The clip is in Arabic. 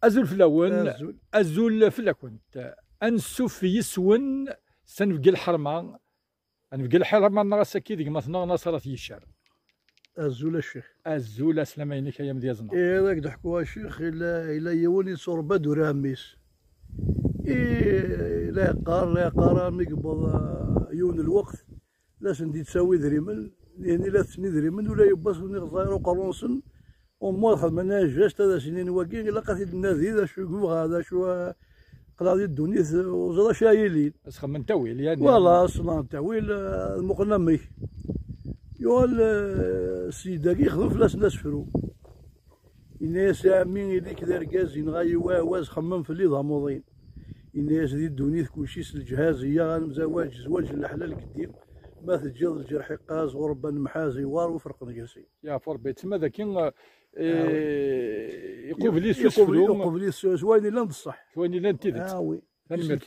أزول فلاون أزول. أزول فلاكنت أنسوف يسون سنبقى الحرمة نبقى الحرمة نغسا كي ديك مثلا نصرت يشار أزول الشيخ. أزول أسلامينك يا مديازنا. إيه راك ضحكوا الشيخ إلا يوني صربة دراميس. إيه لا قار مي قبض يون الوقت لا سندي تساوي دريمل يعني لا تسني دريمل ولا يبص غير قرونسن وموضح مناجاش هذا سنين واقين إلا قتل النادي ذا شو هذا شو قضاء الدنيا وزرا شايلين بس خمن تويل يعني والله اصلا تاويل المقنمي يقول السيد يخدم فلاس ناس فرو الناس عامين اللي كذا ركازين غاي واز خمم في اللي ضاموضين الناس دي الدنيا كلشي الجهازيه غنمزواج زواج الحلال قديم ما تجيض الجرح قاز وربا محازي وار وفرق نقاسي يا فربي تما ذاك يقوب لي سوس يقوب لي سوس وين لا نصح وين لا نتيذت وي ثاني